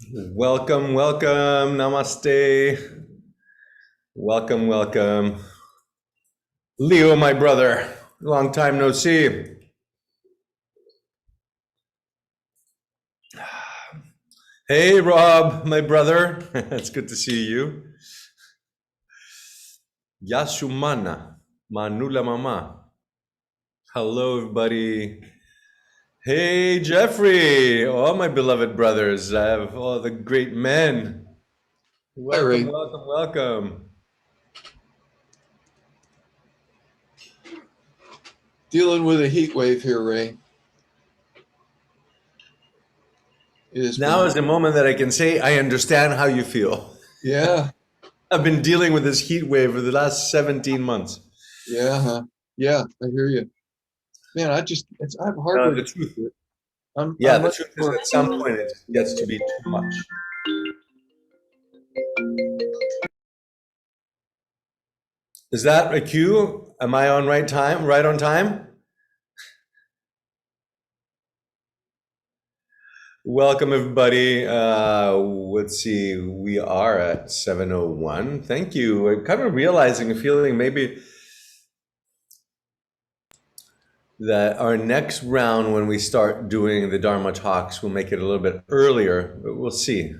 Welcome, welcome, namaste. Welcome, welcome. Leo, my brother, long time no see. Hey, Rob, my brother, it's good to see you. Yasumana, Manula Mama. Hello, everybody. Hey, Jeffrey, all my beloved brothers, I have all the great men. Hi, Welcome, Ray. welcome, welcome. Dealing with a heat wave here, Ray. It has Now been, is the moment that I can say I understand how you feel. yeah, I've been dealing with this heat wave for the last 17 months. yeah, yeah. I hear you, man. I have a hard way The to truth, do it. I'm, yeah, I'm the much truth is more. at some point it just gets to be too much. Is that a cue? Am I on right time? Right on time? Welcome everybody. Let's see, we are at 7:01. Thank you. I'm kind of realizing and feeling maybe that our next round when we start doing the Dharma talks, we'll make it a little bit earlier, but we'll see.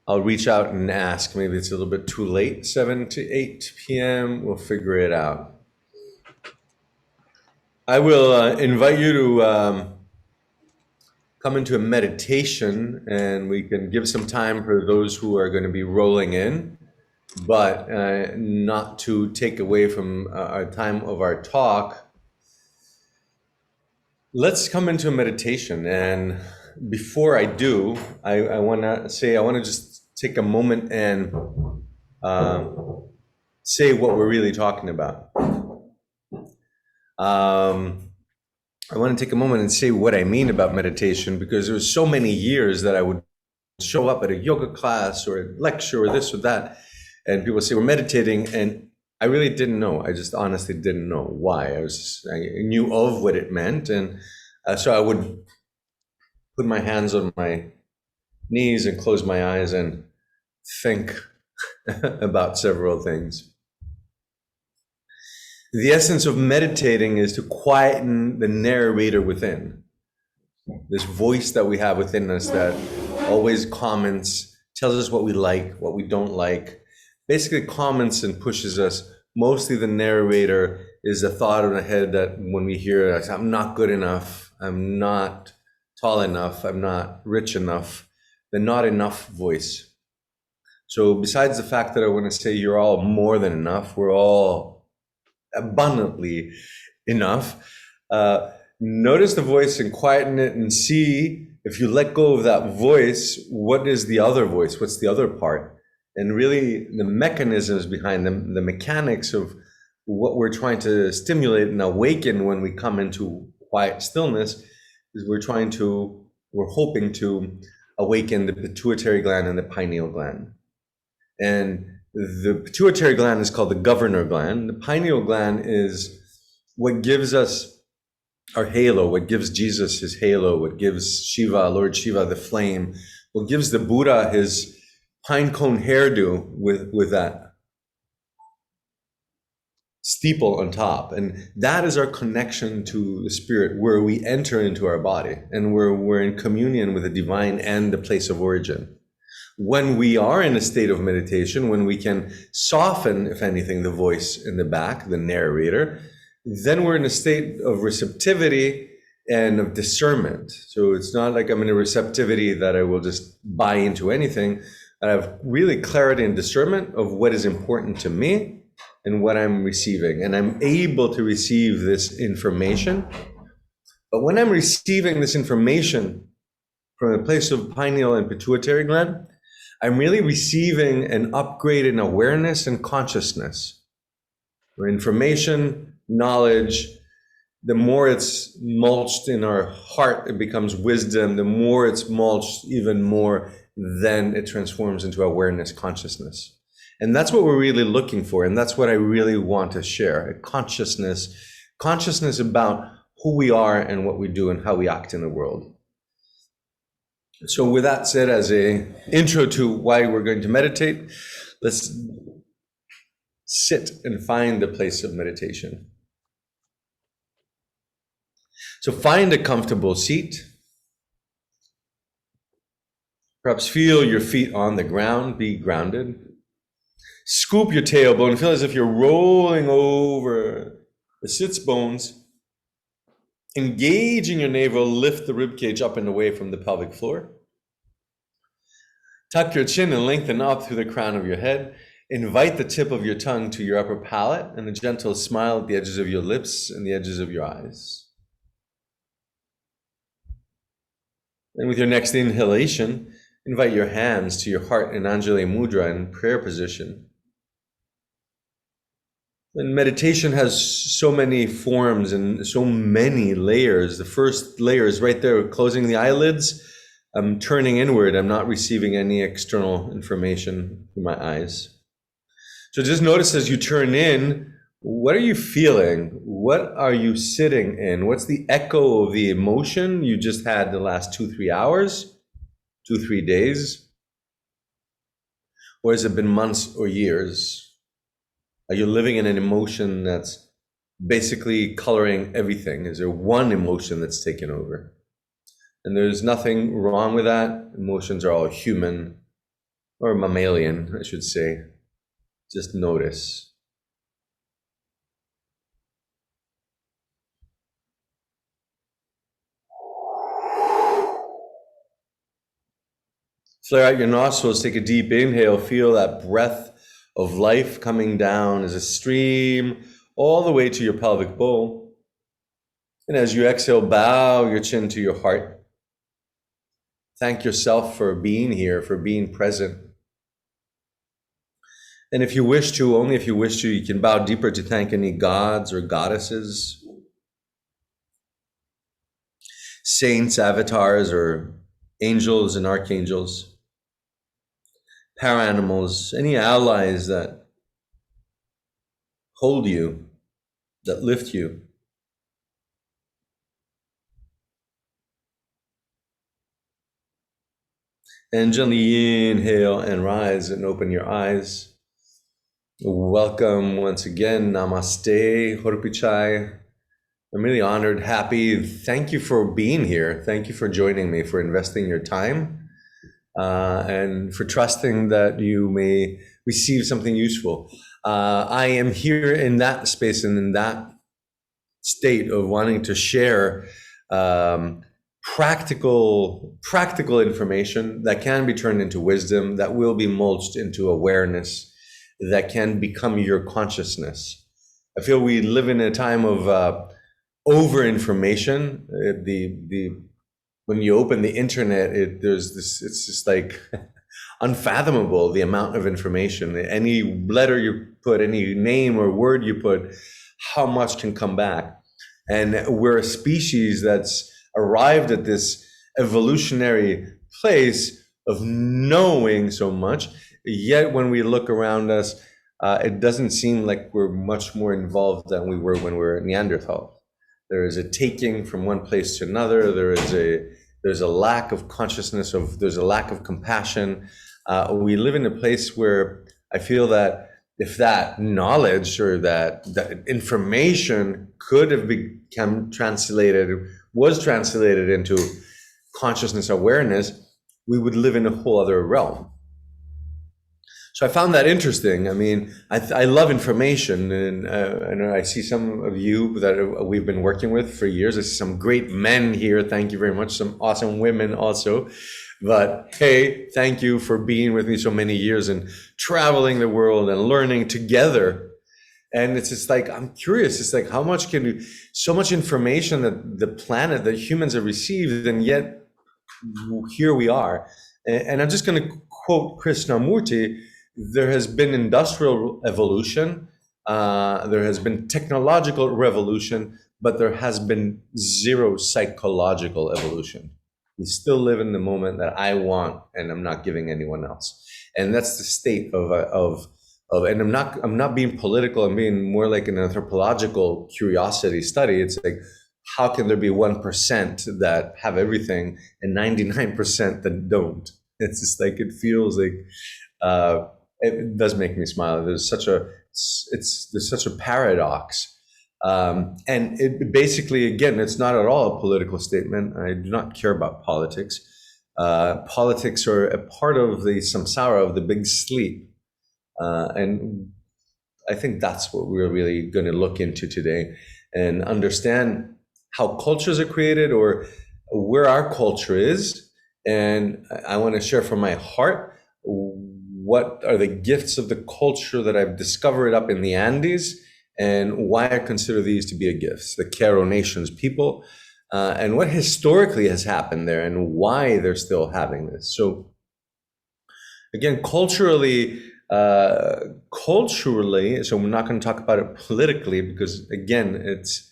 I'll reach out and ask. Maybe it's a little bit too late, 7 to 8 p.m. We'll figure it out. I will invite you to come into a meditation and we can give some time for those who are going to be rolling in, but not to take away from our time of our talk. Let's come into a meditation. And before I do, I want to say, I want to just take a moment and uh, say what we're really talking about. I want to take a moment and say what I mean about meditation because there was so many years that I would show up at a yoga class or a lecture or this or that, and people say we're meditating, and I really didn't know. I just honestly didn't know why. I knew of what it meant, and so I would put my hands on my knees and close my eyes and think about several things. The essence of meditating is to quieten the narrator within, this voice that we have within us that always comments, tells us what we like, what we don't like, basically comments and pushes us. Mostly the narrator is a thought in the head that when we hear it, I'm not good enough, I'm not tall enough, I'm not rich enough, the not enough voice. So besides the fact that I want to say you're all more than enough, we're all abundantly enough. Notice the voice and quieten it and see if you let go of that voice, what is the other voice? What's the other part? And really the mechanisms behind them, the mechanics of what we're trying to stimulate and awaken when we come into quiet stillness is we're hoping to awaken the pituitary gland and the pineal gland. And the pituitary gland is called the governor gland. The pineal gland is what gives us our halo, what gives Jesus his halo, what gives Shiva, Lord Shiva, the flame, what gives the Buddha his pine cone hairdo with that steeple on top. And that is our connection to the spirit, where we enter into our body and where we're in communion with the divine and the place of origin. When we are in a state of meditation, when we can soften, if anything, the voice in the back, the narrator, then we're in a state of receptivity and of discernment. So it's not like I'm in a receptivity that I will just buy into anything. I have really clarity and discernment of what is important to me and what I'm receiving. And I'm able to receive this information. But when I'm receiving this information from a place of pineal and pituitary gland, I'm really receiving an upgrade in awareness and consciousness. Or information, knowledge, the more it's mulched in our heart, it becomes wisdom. The more it's mulched, even more, then it transforms into awareness, consciousness. And that's what we're really looking for. And that's what I really want to share, a consciousness about who we are and what we do and how we act in the world. So with that said, as a intro to why we're going to meditate, let's sit and find the place of meditation. So find a comfortable seat. Perhaps feel your feet on the ground, be grounded. Scoop your tailbone, feel as if you're rolling over the sits bones. Engaging your navel, lift the rib cage up and away from the pelvic floor. Tuck your chin and lengthen up through the crown of your head. Invite the tip of your tongue to your upper palate and a gentle smile at the edges of your lips and the edges of your eyes. And with your next inhalation, invite your hands to your heart in Anjali Mudra in prayer position. And meditation has so many forms and so many layers. The first layer is right there, closing the eyelids. I'm turning inward. I'm not receiving any external information through my eyes. So just notice as you turn in, what are you feeling? What are you sitting in? What's the echo of the emotion you just had the last 2-3 hours, 2-3 days? Or has it been months or years? Are you living in an emotion that's basically coloring everything? Is there one emotion that's taken over? And there's nothing wrong with that. Emotions are all human, or mammalian, I should say. Just notice. Flare out your nostrils, take a deep inhale, feel that breath of life coming down as a stream all the way to your pelvic bowl. And as you exhale, bow your chin to your heart. Thank yourself for being here, for being present. And if you wish to, only if you wish to, you can bow deeper to thank any gods or goddesses, saints, avatars, or angels and archangels, para-animals, any allies that hold you, that lift you. And gently inhale and rise and open your eyes. Welcome once again. Namaste, Horpichai. I'm really honored, happy. Thank you for being here. Thank you for joining me, for investing your time, and for trusting that you may receive something useful. I am here in that space and in that state of wanting to share practical information that can be turned into wisdom, that will be mulched into awareness, that can become your consciousness. I feel we live in a time of over information. When you open the internet, it's just like unfathomable, the amount of information. Any letter you put, any name or word you put, how much can come back. And we're a species that's arrived at this evolutionary place of knowing so much, yet when we look around us, it doesn't seem like we're much more involved than we were when we were Neanderthal. There is a taking from one place to another. There's a lack of consciousness, there's a lack of compassion. We live in a place where I feel that if that knowledge or that information could have was translated into consciousness awareness, we would live in a whole other realm. So I found that interesting. I mean, I love information, and I see some of you that we've been working with for years. I see some great men here. Thank you very much. Some awesome women also. But hey, thank you for being with me so many years and traveling the world and learning together. And it's just like, I'm curious. It's like, how much so much information that the planet, that humans have received, and yet here we are. And I'm just going to quote Krishnamurti. There has been industrial evolution, there has been technological revolution, but there has been zero psychological evolution. We still live in the moment that I want, and I'm not giving anyone else. And that's the state of. And I'm not being political. I'm being more like an anthropological curiosity study. It's like, how can there be 1% that have everything and 99% that don't? It's just like, it feels like, it does make me smile. There's such a paradox. And it basically, again, it's not at all a political statement. I do not care about politics. Politics are a part of the samsara, of the big sleep. And I think that's what we're really going to look into today, and understand how cultures are created, or where our culture is. And I want to share from my heart what are the gifts of the culture that I've discovered up in the Andes, and why I consider these to be a gift, the Q'ero Nations people, and what historically has happened there, and why they're still having this. So again, culturally, so we're not going to talk about it politically, because again, it's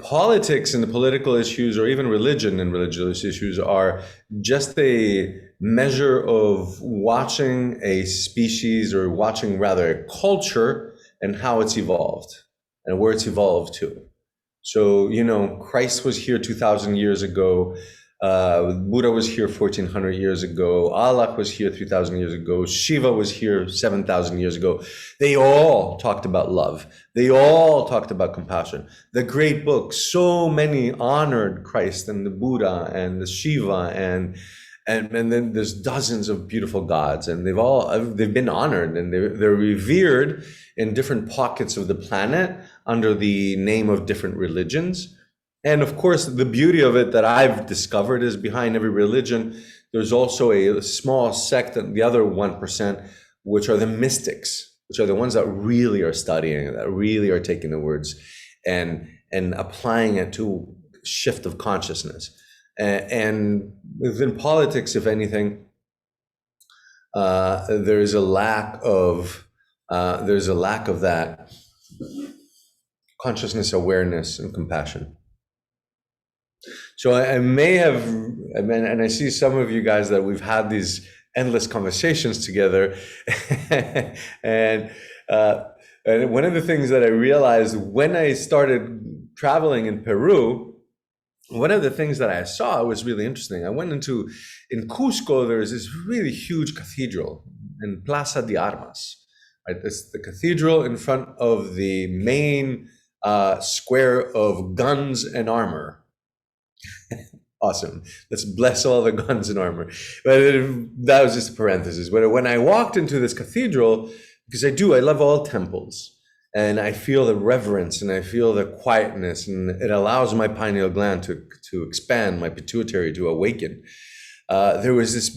politics and the political issues, or even religion and religious issues, are just a measure of watching a species, or watching rather a culture, and how it's evolved and where it's evolved to. So, Christ was here 2,000 years ago. Buddha was here 1,400 years ago. Allah was here 3,000 years ago. Shiva was here 7,000 years ago. They all talked about love. They all talked about compassion. The great books, so many honored Christ and the Buddha and the Shiva, and then there's dozens of beautiful gods, and they've been honored, and they're revered in different pockets of the planet under the name of different religions. And of course, the beauty of it that I've discovered is, behind every religion, there's also a small sect, the other 1%, which are the mystics, which are the ones that really are studying, that really are taking the words and applying it to shift of consciousness. And within politics, if anything, there's a lack of that consciousness, awareness, and compassion. So I may have, and I see some of you guys that we've had these endless conversations together, and one of the things that I realized when I started traveling in Peru, one of the things that I saw was really interesting. I went in Cusco, there's this really huge cathedral in Plaza de Armas, right? It's the cathedral in front of the main square of guns and armor. Awesome. Let's bless all the guns and armor. But that was just a parenthesis. But when I walked into this cathedral, because I love all temples, and I feel the reverence, and I feel the quietness, and it allows my pineal gland to expand, my pituitary to awaken. There was this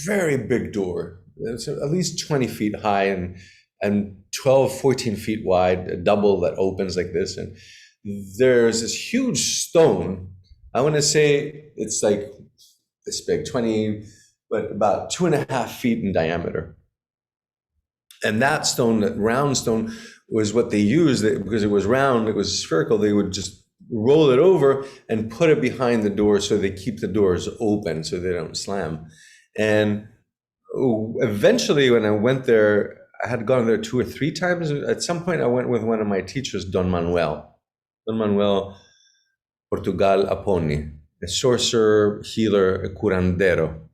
very big door. It's at least 20 feet high and 12, 14 feet wide, a double that opens like this. And there's this huge stone. I want to say it's like this big, but about 2.5 feet in diameter. And that stone, that round stone, was what they used, because it was round, it was spherical. They would just roll it over and put it behind the door, so they keep the doors open so they don't slam. And eventually, when I went there, I had gone there 2 or 3 times. At some point, I went with one of my teachers, Don Manuel Portugal Aponi, a sorcerer, healer, a curandero.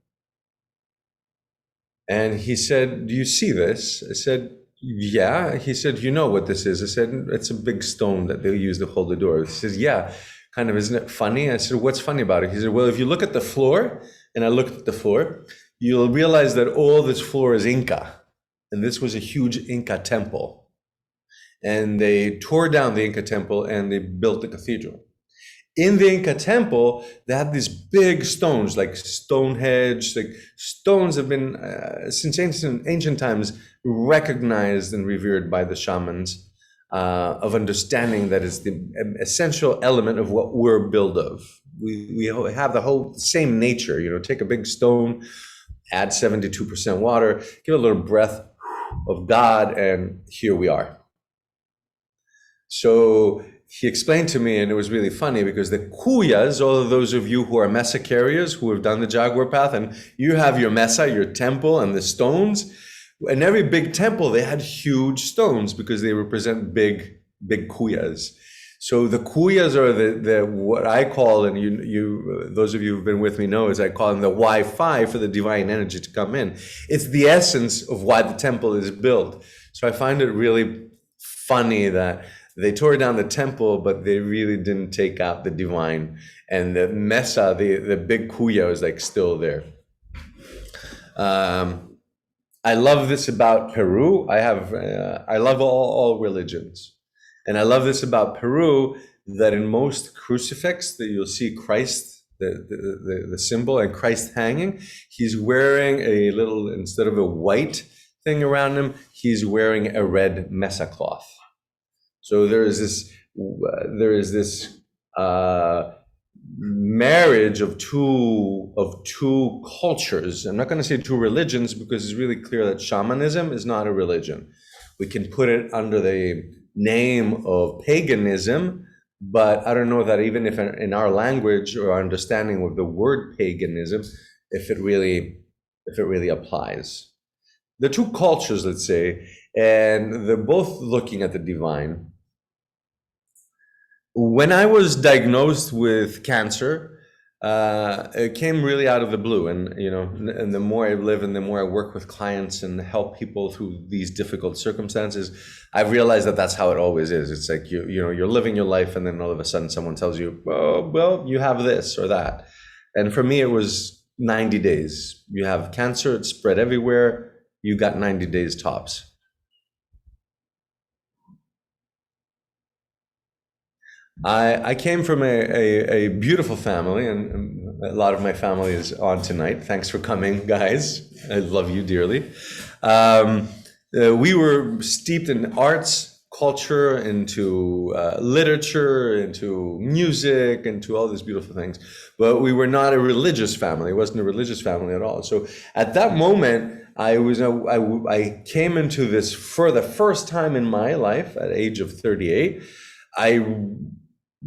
And he said, "Do you see this?" I said, "Yeah." He said, "You know what this is?" I said, "It's a big stone that they use to hold the door." He says, "Yeah, kind of, isn't it funny?" I said, "What's funny about it?" He said, "Well, if you look at the floor," and I looked at the floor, "you'll realize that all this floor is Inca. And this was a huge Inca temple. And they tore down the Inca temple and they built the cathedral. In the Inca temple, they had these big stones, like Stonehenge, like stones have been, since ancient times, recognized and revered by the shamans, of understanding that it's the essential element of what we're built of. We have the whole same nature, take a big stone, add 72% water, give a little breath of God, and here we are. So he explained to me, and it was really funny, because the Cuyas, all of those of you who are mesa carriers, who have done the Jaguar path, and you have your mesa, your temple, and the stones. In every big temple, they had huge stones because they represent big Cuyas. So the kuyas are the what I call, and you those of you who've been with me know, is I call them the Wi-Fi for the divine energy to come in. It's the essence of why the temple is built. So I find it really funny that they tore down the temple, but they really didn't take out the divine. And the mesa, the big kuya, is like still there. I love this about Peru. I love all religions. And I love this about Peru, that in most crucifix that you'll see Christ, the symbol, and Christ hanging, he's wearing a little, instead of a white thing around him, he's wearing a red mesa cloth. So there is this marriage of two cultures. I'm not going to say two religions, because it's really clear that shamanism is not a religion. We can put it under the name of paganism, but I don't know that even if in our language or our understanding of the word paganism, if it really applies. The two cultures, let's say, and they're both looking at the divine. When I was diagnosed with cancer, it came really out of the blue, and and the more I live and the more I work with clients and help people through these difficult circumstances, I've realized that that's how it always is. It's like you're living your life, and then all of a sudden someone tells you, "Oh, well, you have this or that," and for me it was 90 days. You have cancer; it's spread everywhere. You got 90 days tops. I came from a beautiful family, and a lot of my family is on tonight. Thanks for coming, guys. I love you dearly. We were steeped in arts, culture, into literature, into music, into all these beautiful things. But we were not a religious family. It wasn't a religious family at all. So at that moment, I came into this for the first time in my life at the age of 38.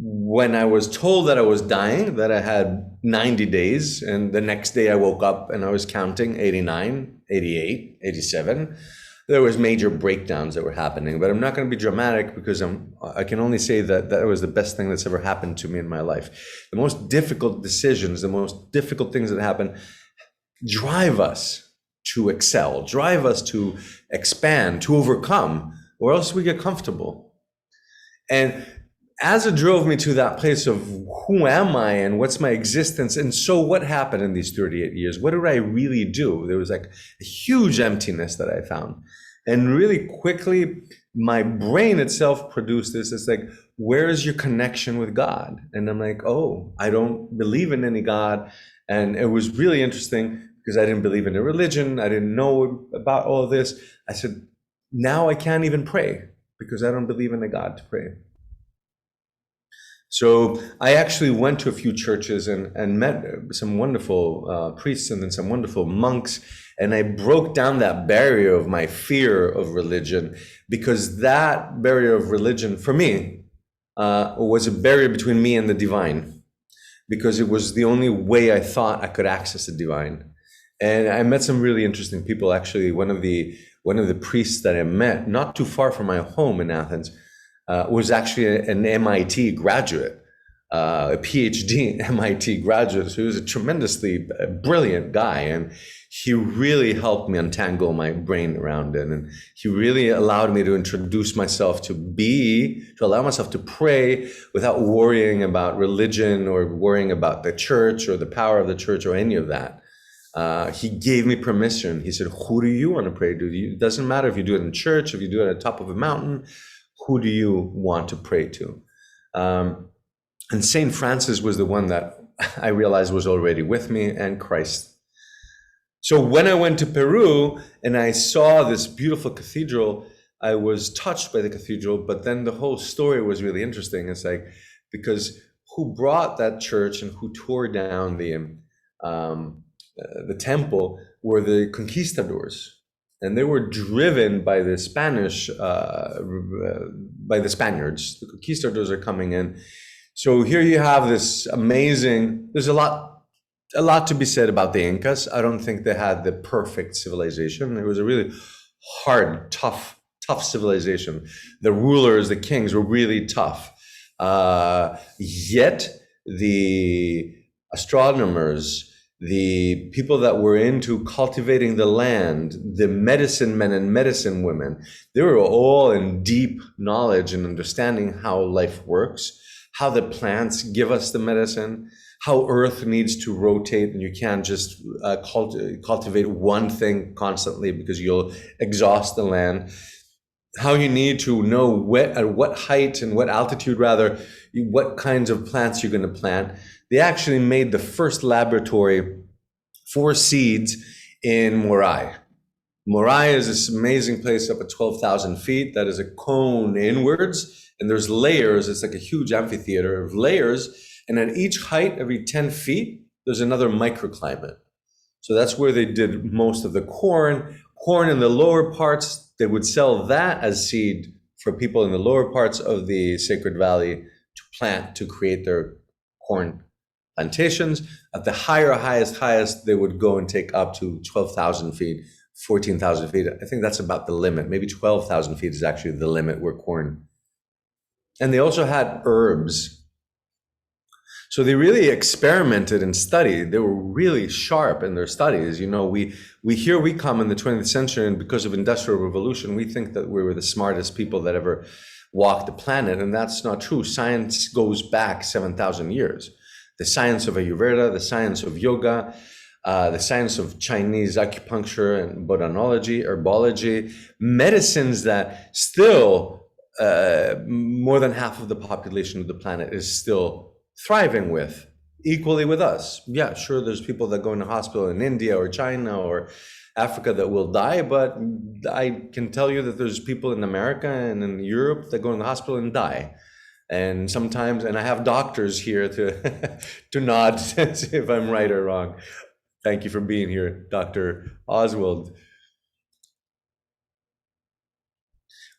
When I was told that I was dying, that I had 90 days, and the next day I woke up and I was counting 89, 88, 87, there was major breakdowns that were happening. But I'm not going to be dramatic, because I can only say that that was the best thing that's ever happened to me in my life. The most difficult decisions, the most difficult things that happen drive us to excel, drive us to expand, to overcome, or else we get comfortable. And as it drove me to that place of who am I and what's my existence, and so what happened in these 38 years? What did I really do? There was like a huge emptiness that I found. And really quickly, my brain itself produced this. It's like, where is your connection with God? And I'm like, oh, I don't believe in any God. And it was really interesting, because I didn't believe in a religion. I didn't know about all of this. I said, now I can't even pray, because I don't believe in a God to pray. So I actually went to a few churches and met some wonderful priests and then some wonderful monks. And I broke down that barrier of my fear of religion, because that barrier of religion for me was a barrier between me and the divine, because it was the only way I thought I could access the divine. And I met some really interesting people. Actually, one of the priests that I met not too far from my home in Athens was actually an MIT graduate, a PhD MIT graduate. So he was a tremendously brilliant guy, and he really helped me untangle my brain around it. And he really allowed me to introduce myself to allow myself to pray without worrying about religion or worrying about the church or the power of the church or any of that. He gave me permission. He said, who do you want to pray to? It doesn't matter if you do it in church, if you do it at the top of a mountain. Who do you want to pray to? And St. Francis was the one that I realized was already with me, and Christ. So when I went to Peru and I saw this beautiful cathedral, I was touched by the cathedral, but then the whole story was really interesting. It's like, because who brought that church and who tore down the temple were the conquistadors. And they were driven by the Spaniards. The conquistadors are coming in. So here you have this amazing, there's a lot to be said about the Incas. I don't think they had the perfect civilization. It was a really hard, tough civilization. The rulers, the kings were really tough. Yet the astronomers, the people that were into cultivating the land, the medicine men and medicine women, they were all in deep knowledge and understanding how life works, how the plants give us the medicine, how earth needs to rotate, and you can't just cultivate one thing constantly because you'll exhaust the land. How you need to know at what height and what altitude, rather, what kinds of plants you're going to plant. They actually made the first laboratory for seeds in Moray. Moray is this amazing place up at 12,000 feet that is a cone inwards, and there's layers. It's like a huge amphitheater of layers, and at each height, every 10 feet, there's another microclimate. So that's where they did most of the corn. Corn in the lower parts, they would sell that as seed for people in the lower parts of the Sacred Valley to plant, to create their corn plantations. At the highest, they would go and take up to 12,000 feet, 14,000 feet. I think that's about the limit. Maybe 12,000 feet is actually the limit where corn. And they also had herbs. So they really experimented and studied. They were really sharp in their studies. You know, we come in the 20th century, and because of Industrial Revolution, we think that we were the smartest people that ever walked the planet, and that's not true. Science goes back 7,000 years. The science of Ayurveda, the science of yoga, the science of Chinese acupuncture and botanology, herbology, medicines that still more than half of the population of the planet is still thriving with, equally with us. Yeah, sure, there's people that go into hospital in India or China or Africa that will die, but I can tell you that there's people in America and in Europe that go in the hospital and die. And sometimes, and I have doctors here to to nod if I'm right or wrong. Thank you for being here, Dr. Oswald.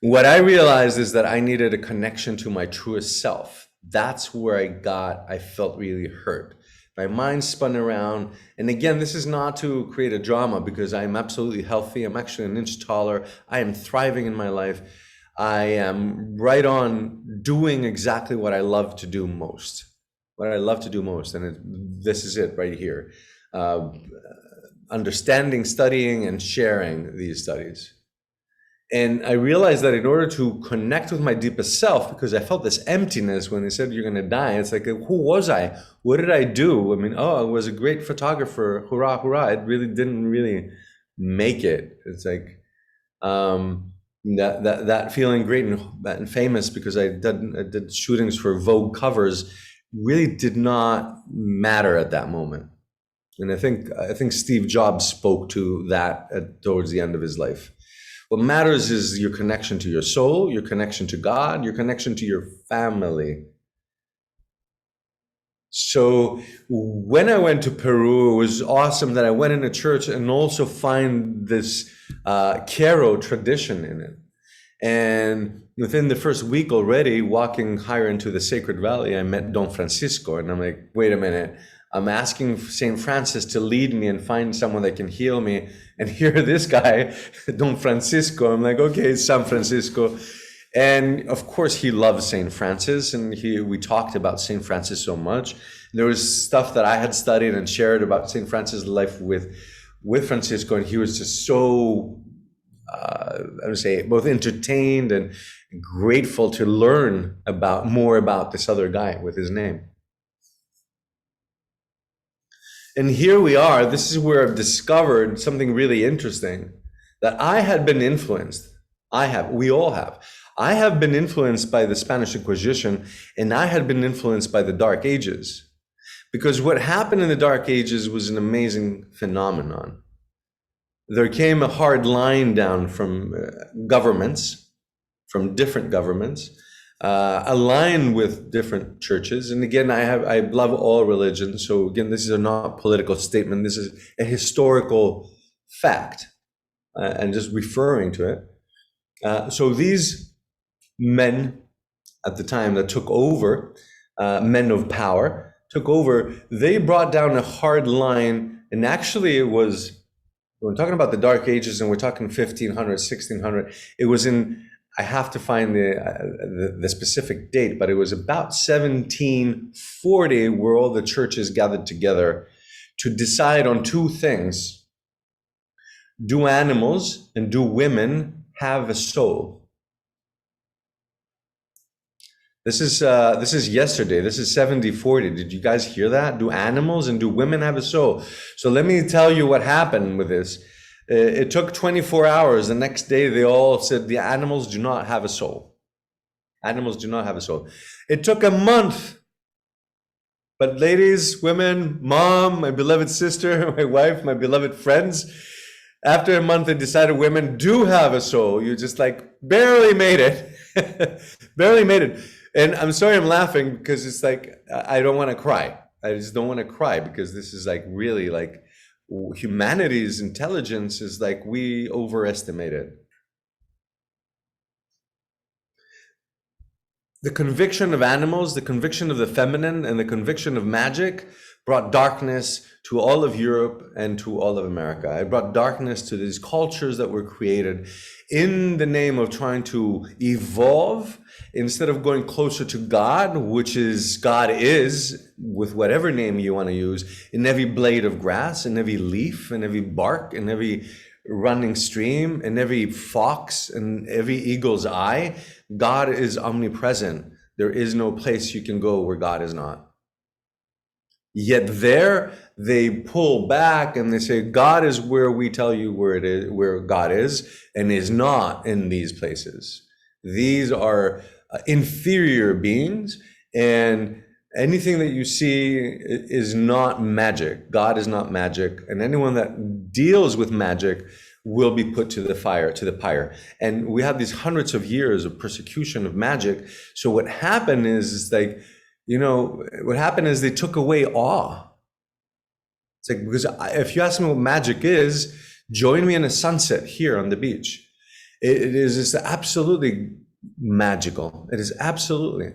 What I realized is that I needed a connection to my truest self. That's where I felt really hurt. My mind spun around. And again, this is not to create a drama because I'm absolutely healthy. I'm actually an inch taller. I am thriving in my life. I am right on doing exactly what I love to do most. What I love to do most. And this is it right here. Understanding, studying, and sharing these studies. And I realized that in order to connect with my deepest self, because I felt this emptiness when they said you're going to die, it's like, who was I? What did I do? I mean, I was a great photographer. Hurrah, hurrah. It really didn't really make it. It's like that feeling great and famous because I did shootings for Vogue covers really did not matter at that moment. And I think Steve Jobs spoke to that towards the end of his life. What matters is your connection to your soul, your connection to God, your connection to your family. So when I went to Peru, it was awesome that I went in a church and also find this Quero tradition in it. And within the first week already, walking higher into the Sacred Valley, I met Don Francisco. And I'm like, wait a minute. I'm asking St. Francis to lead me and find someone that can heal me. And here, this guy, Don Francisco, I'm like, okay, San Francisco. And of course, he loves St. Francis. And we talked about St. Francis so much. There was stuff that I had studied and shared about St. Francis' life with Francisco. And he was just so, I would say, both entertained and grateful to learn more about this other guy with his name. And here we are. This is where I've discovered something really interesting, that I had been influenced. We all have. I have been influenced by the Spanish Inquisition, and I had been influenced by the Dark Ages. Because what happened in the Dark Ages was an amazing phenomenon. There came a hard line down from governments, from different governments, aligned with different churches. And again, I love all religions. So again, this is not a political statement. This is a historical fact, and just referring to it. So these men at the time that took over, men of power, took over, they brought down a hard line. And actually it was, when we're talking about the Dark Ages and we're talking 1500, 1600, it was in I have to find the specific date, but it was about 1740 where all the churches gathered together to decide on two things. Do animals and do women have a soul? This is yesterday. This is 7040. Did you guys hear that? Do animals and do women have a soul? So let me tell you what happened with this. It took 24 hours. The next day, they all said the animals do not have a soul. Animals do not have a soul. It took a month. But ladies, women, mom, my beloved sister, my wife, my beloved friends, after a month, they decided women do have a soul. You just like barely made it. Barely made it. And I'm sorry I'm laughing because it's like, I don't want to cry. I just don't want to cry because this is like really like humanity's intelligence is like we overestimate it. The conviction of animals, the conviction of the feminine, and the conviction of magic brought darkness to all of Europe and to all of America. It brought darkness to these cultures that were created in the name of trying to evolve instead of going closer to God, which is God is, with whatever name you want to use, in every blade of grass, in every leaf, in every bark, in every running stream, in every fox, and every eagle's eye. God is omnipresent. There is no place you can go where God is not. Yet there they pull back and they say, God is where we tell you where it is, where God is, and is not in these places. These are inferior beings, and anything that you see is not magic. God is not magic, and anyone that deals with magic will be put to the fire, to the pyre. And we have these hundreds of years of persecution of magic. So what happened is like, you know, what happened is they took away awe. It's like, because if you ask me what magic is, join me in a sunset here on the beach. It is just absolutely magical. It is absolutely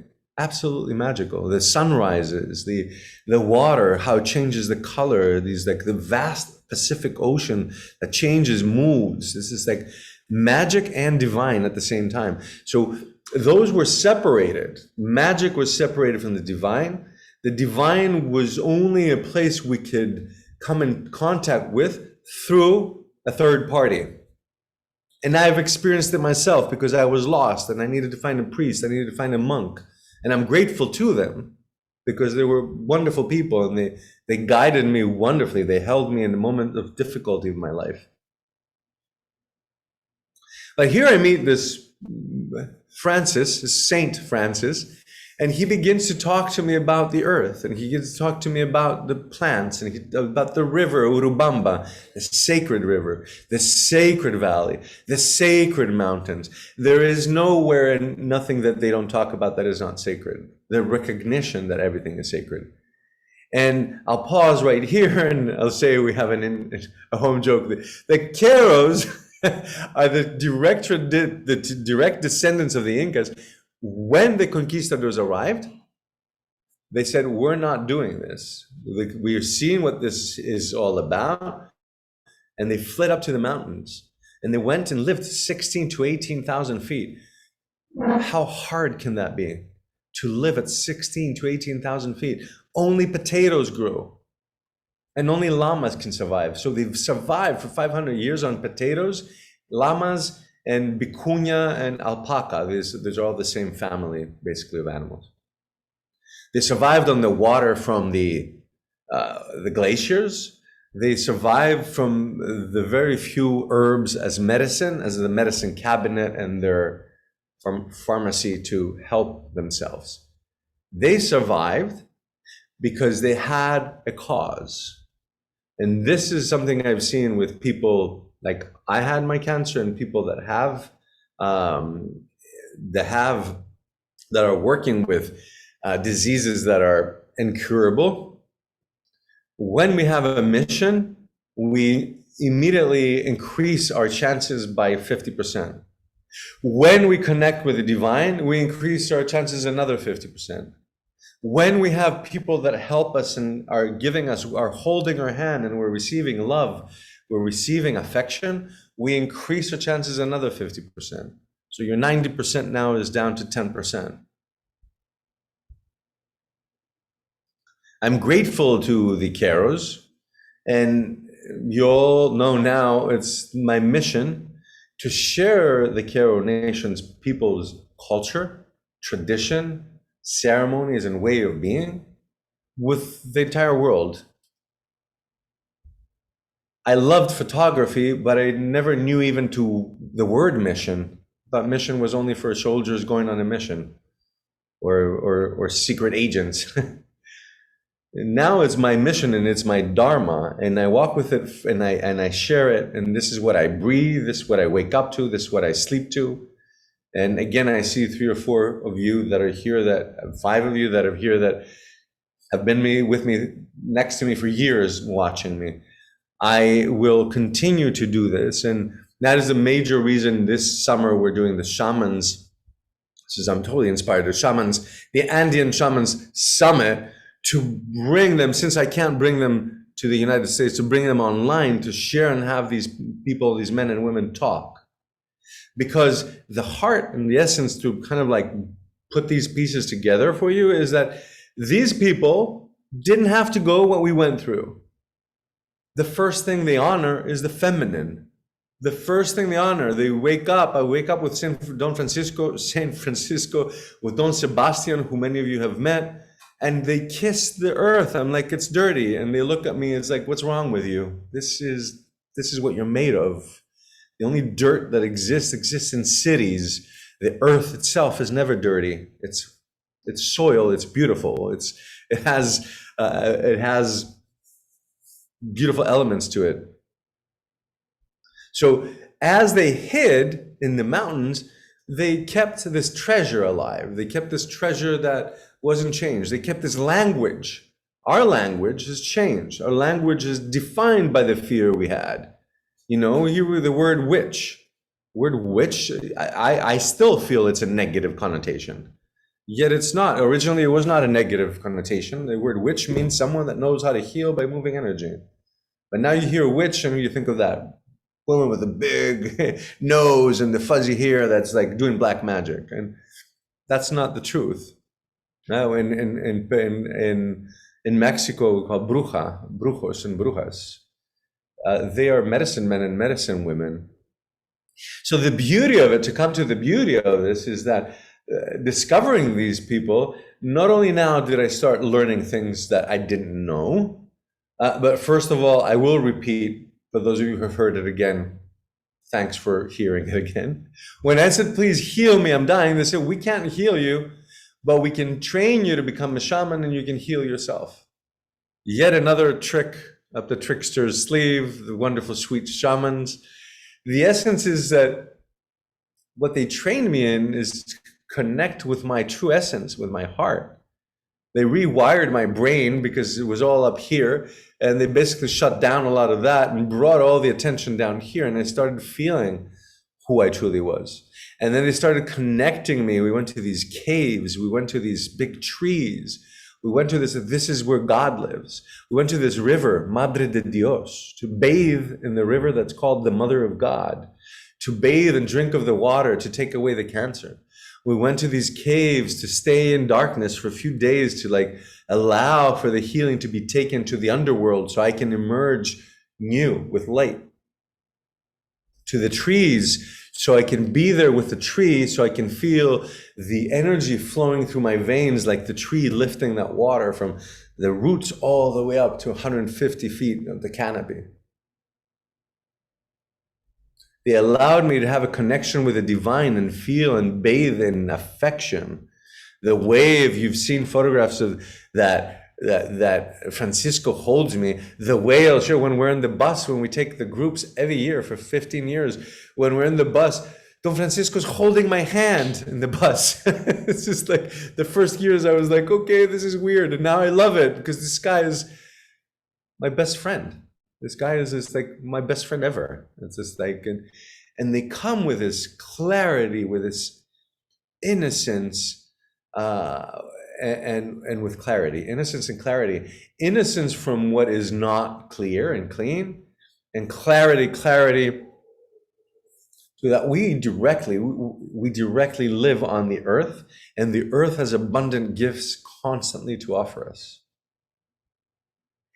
magical. The sunrises, the water, how it changes the color, these like the vast Pacific Ocean that changes moods. This is like magic and divine at the same time. So those were separated. Magic was separated from the divine. The divine was only a place we could come in contact with through a third party. And I've experienced it myself because I was lost and I needed to find a priest, I needed to find a monk. And I'm grateful to them because they were wonderful people and they guided me wonderfully. They held me in the moment of difficulty of my life. But here I meet this Francis, Saint Francis, and he begins to talk to me about the earth, and he begins to talk to me about the plants, and about the river Urubamba, the sacred river, the sacred valley, the sacred mountains. There is nowhere and nothing that they don't talk about that is not sacred. The recognition that everything is sacred. And I'll pause right here, and I'll say we have a home joke. The Queros are the direct descendants of the Incas. When the conquistadors arrived, they said, we're not doing this. We are seeing what this is all about. And they fled up to the mountains. And they went and lived 16 to 18,000 feet. How hard can that be? To live at 16 to 18,000 feet. Only potatoes grow. And only llamas can survive. So they've survived for 500 years on potatoes, llamas, and vicuña and alpaca. These are all the same family, basically, of animals. They survived on the water from the glaciers. They survived from the very few herbs as medicine, as the medicine cabinet and their pharmacy to help themselves. They survived because they had a cause. And this is something I've seen with people. Like I had my cancer, and people that are working with diseases that are incurable. When we have a mission, we immediately increase our chances by 50%. When we connect with the divine, we increase our chances another 50%. When we have people that help us and are giving us, are holding our hand, and we're receiving love, we're receiving affection, we increase our chances another 50%. So your 90% now is down to 10%. I'm grateful to the Keros, and you'll know now it's my mission to share the Kero Nation's people's culture, tradition, ceremonies, and way of being with the entire world. I loved photography, but I never knew even to the word mission. I thought mission was only for soldiers going on a mission or secret agents. Now it's my mission and it's my Dharma, and I walk with it and I share it, and this is what I breathe, this is what I wake up to, this is what I sleep to. And again, I see 3 or 4 of you that are here, that 5 of you that are here that have been with me next to me for years watching me. I will continue to do this, and that is a major reason this summer we're doing the Shamans. I'm totally inspired. The Shamans, the Andean Shamans Summit, to bring them, since I can't bring them to the United States, to bring them online to share and have these people, these men and women talk. Because the heart and the essence to kind of like put these pieces together for you is that these people didn't have to go what we went through. The first thing they honor is the feminine. The first thing they honor, they wake up. I wake up with Saint Francisco, with Don Sebastian, who many of you have met, and they kiss the earth. I'm like, it's dirty. And they look at me, it's like, what's wrong with you? This is what you're made of. The only dirt that exists in cities. The earth itself is never dirty. It's soil, it's beautiful. It has beautiful elements to it. So as they hid in the mountains, they kept this treasure alive. They kept this treasure that wasn't changed. They kept this language. Our language has changed. Our language is defined by the fear we had. You know, here the word witch. Word witch, I still feel it's a negative connotation. Yet it's not. Originally, it was not a negative connotation. The word witch means someone that knows how to heal by moving energy. But now you hear witch and you think of that woman with a big nose and the fuzzy hair that's like doing black magic. And that's not the truth. Now in Mexico, we call brujos and brujas. They are medicine men and medicine women. So the beauty of it, to come to the beauty of this, is that discovering these people, not only now did I start learning things that I didn't know, but first of all, I will repeat, for those of you who have heard it again, thanks for hearing it again. When I said, please heal me, I'm dying, they said, we can't heal you, but we can train you to become a shaman and you can heal yourself. Yet another trick up the trickster's sleeve, the wonderful, sweet shamans. The essence is that what they trained me in is to connect with my true essence, with my heart. They rewired my brain because it was all up here, and they basically shut down a lot of that and brought all the attention down here, and I started feeling who I truly was. And then they started connecting me. We went to these caves, we went to these big trees, we went to this is where God lives. We went to this river, Madre de Dios, to bathe in the river that's called the Mother of God, to bathe and drink of the water to take away the cancer. We went to these caves to stay in darkness for a few days to like allow for the healing to be taken to the underworld so I can emerge new with light. To the trees, so I can be there with the tree, so I can feel the energy flowing through my veins like the tree lifting that water from the roots all the way up to 150 feet of the canopy. They allowed me to have a connection with the divine and feel and bathe in affection. The wave, you've seen photographs of that Francisco holds me. The way I'll share when we're in the bus, when we take the groups every year for 15 years, when we're in the bus, Don Francisco's holding my hand in the bus. It's just like the first years I was like, okay, this is weird. And now I love it because this guy is my best friend. This guy is just like my best friend ever. It's just like, and they come with this clarity, with this innocence, and with clarity, innocence and clarity, innocence from what is not clear and clean, and clarity to so that we directly live on the earth, and the earth has abundant gifts constantly to offer us.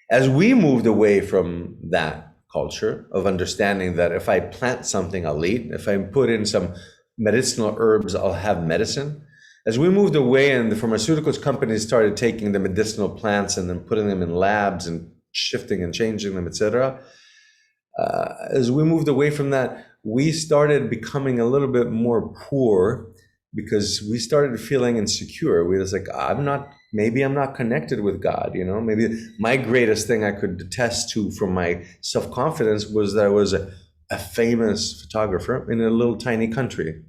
As we moved away from that culture of understanding that if I plant something, I'll eat, if I put in some medicinal herbs, I'll have medicine. As we moved away and the pharmaceuticals companies started taking the medicinal plants and then putting them in labs and shifting and changing them, etc. As we moved away from that, we started becoming a little bit more poor because we started feeling insecure. We was like, maybe I'm not connected with God, you know? Maybe my greatest thing I could attest to from my self-confidence was that I was a famous photographer in a little tiny country.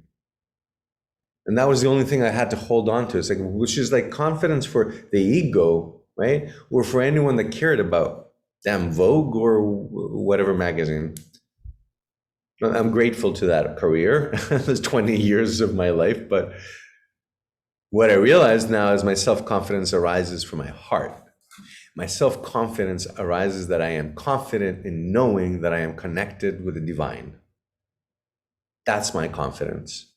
And that was the only thing I had to hold on to. It's like, which is like confidence for the ego, right? Or for anyone that cared about damn Vogue or whatever magazine. I'm grateful to that career. There's 20 years of my life, but what I realize now is my self-confidence arises from my heart. My self-confidence arises that I am confident in knowing that I am connected with the divine. That's my confidence.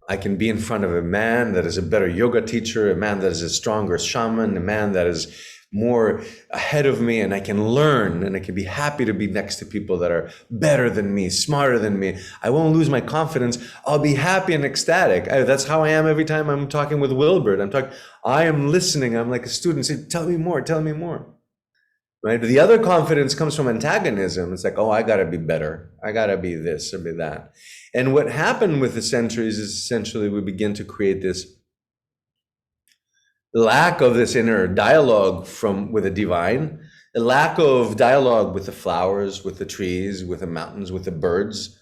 I can be in front of a man that is a better yoga teacher, a man that is a stronger shaman, a man that is more ahead of me, and I can learn, and I can be happy to be next to people that are better than me, smarter than me. I won't lose my confidence. I'll be happy and ecstatic. That's how I am every time I'm talking with Wilbert. I am listening. I'm like a student, say, tell me more, right? The other confidence comes from antagonism. It's like, oh, I gotta be better. I gotta be this or be that. And what happened with the centuries is essentially we begin to create this lack of this inner dialogue with the divine, a lack of dialogue with the flowers, with the trees, with the mountains, with the birds.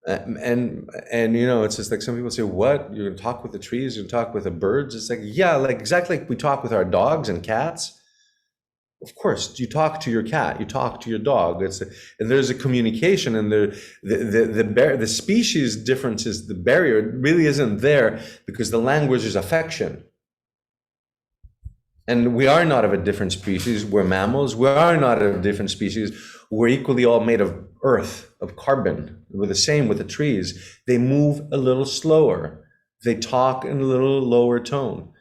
And you know, it's just like some people say, what? You're gonna talk with the trees, you're gonna talk with the birds? It's like, yeah, like exactly like we talk with our dogs and cats. Of course, you talk to your cat, you talk to your dog. And there's a communication, and the species differences, the barrier really isn't there because the language is affection. And we are not of a different species. We're mammals. We are not of a different species. We're equally all made of earth, of carbon. We're the same with the trees. They move a little slower. They talk in a little lower tone.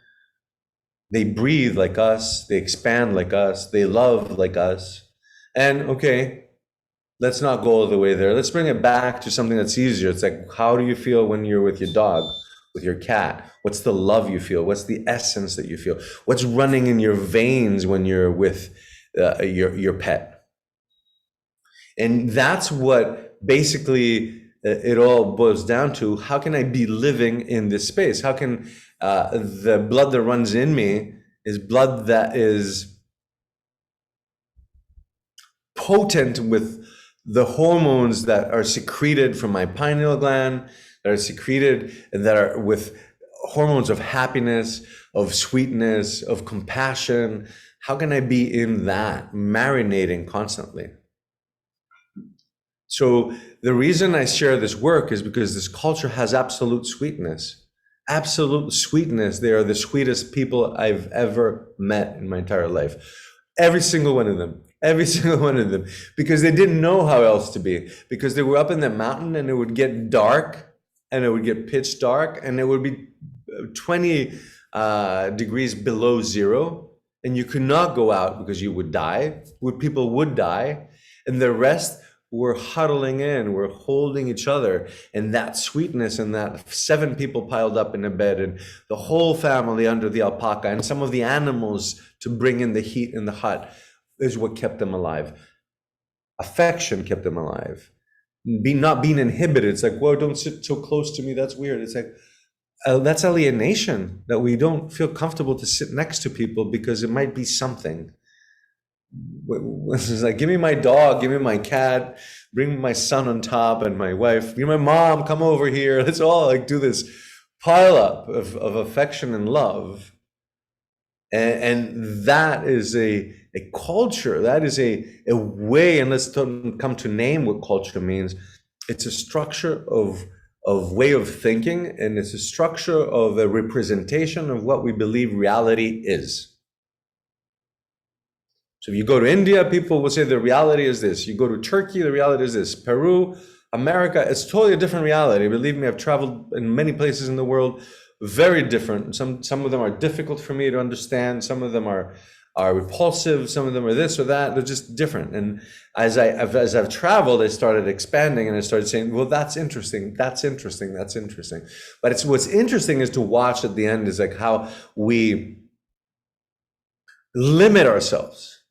They breathe like us. They expand like us. They love like us. And okay, let's not go all the way there. Let's bring it back to something that's easier. It's like, how do you feel when you're with your dog, with your cat? What's the love you feel? What's the essence that you feel? What's running in your veins when you're with your pet? And that's what basically it all boils down to. How can I be living in this space? How can the blood that runs in me is blood that is potent with the hormones that are secreted from my pineal gland, that are secreted and that are with hormones of happiness, of sweetness, of compassion. How can I be in that, marinating constantly? So the reason I share this work is because this culture has absolute sweetness. Absolute sweetness. They are the sweetest people I've ever met in my entire life. Every single one of them. Every single one of them. Because they didn't know how else to be. Because they were up in the mountain and it would get dark and it would get pitch dark and it would be 20 degrees below zero. And you could not go out because you would die. People would die. And the rest were huddling in, we're holding each other, and that sweetness and that 7 people piled up in a bed and the whole family under the alpaca and some of the animals to bring in the heat in the hut is what kept them alive. Affection kept them alive. Not being inhibited. It's like, whoa, don't sit so close to me. That's weird. It's like, that's alienation, that we don't feel comfortable to sit next to people because it might be something. It's like, give me my dog, give me my cat, bring my son on top and my wife, my mom, come over here. Let's all like do this pile up of affection and love. And that is a culture, that is a way, and let's come to name what culture means. It's a structure of way of thinking, and it's a structure of a representation of what we believe reality is. So if you go to India, people will say the reality is this. You go to Turkey, the reality is this. Peru, America, it's totally a different reality. Believe me, I've traveled in many places in the world, very different. Some of them are difficult for me to understand. Some of them are repulsive. Some of them are this or that. They're just different. And as I've traveled, I started expanding and I started saying, well, that's interesting. That's interesting. That's interesting. But it's what's interesting is to watch at the end is like how we limit ourselves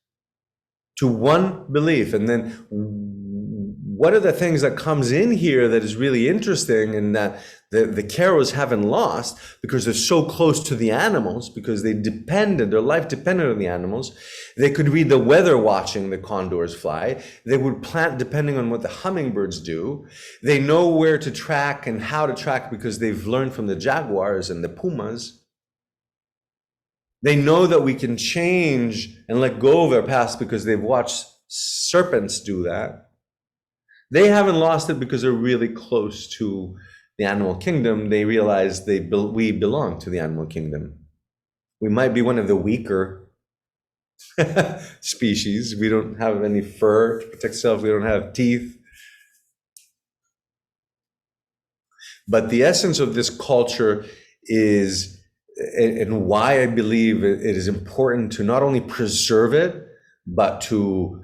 to one belief, and then what are the things that comes in here that is really interesting and that the Caros haven't lost because they're so close to the animals, because they depended, their life depended on the animals. They could read the weather watching the condors fly. They would plant depending on what the hummingbirds do. They know where to track and how to track because they've learned from the jaguars and the pumas. They know that we can change and let go of our past because they've watched serpents do that. They haven't lost it because they're really close to the animal kingdom. They realize we belong to the animal kingdom. We might be one of the weaker species. We don't have any fur to protect ourselves. We don't have teeth. But the essence of this culture is, and why I believe it is important to not only preserve it, but to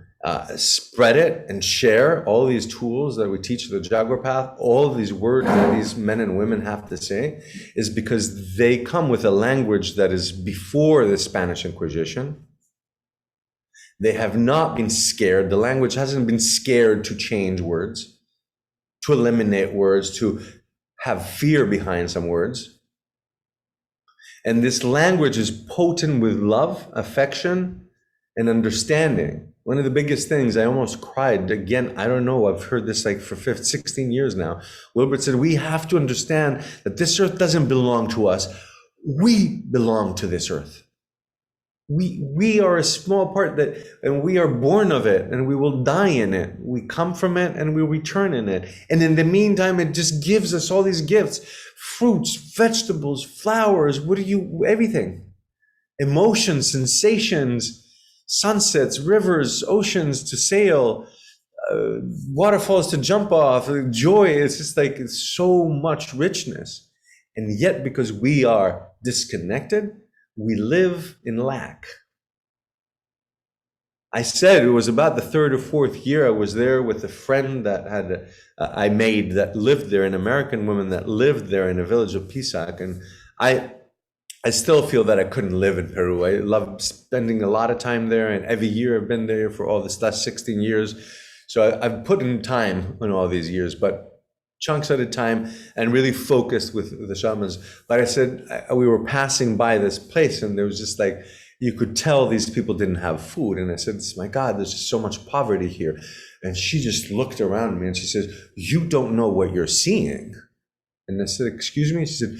spread it and share all these tools that we teach the Jaguar path, all of these words that these men and women have to say, is because they come with a language that is before the Spanish Inquisition. They have not been scared. The language hasn't been scared to change words, to eliminate words, to have fear behind some words. And this language is potent with love, affection, and understanding. One of the biggest things, I almost cried. Again, I don't know, I've heard this like for 16 years now. Wilbert said, we have to understand that this earth doesn't belong to us. We belong to this earth. We are a small part that, and we are born of it, and we will die in it. We come from it, and we return in it. And in the meantime, it just gives us all these gifts, fruits, vegetables, flowers, everything. Emotions, sensations, sunsets, rivers, oceans to sail, waterfalls to jump off, joy. It's just like, it's so much richness. And yet, because we are disconnected, we live in lack. I said it was about the third or fourth year I was there with a friend that I made that lived there, an American woman that lived there in a village of Pisac. And I still feel that I couldn't live in Peru. I love spending a lot of time there, and every year I've been there for all this last 16 years. So I've put in time in all these years, but chunks at a time, and really focused with the shamans. But I said, we were passing by this place, and there was just like, you could tell these people didn't have food. And I said, my God, there's just so much poverty here. And she just looked around me and she says, you don't know what you're seeing. And I said, excuse me? She said,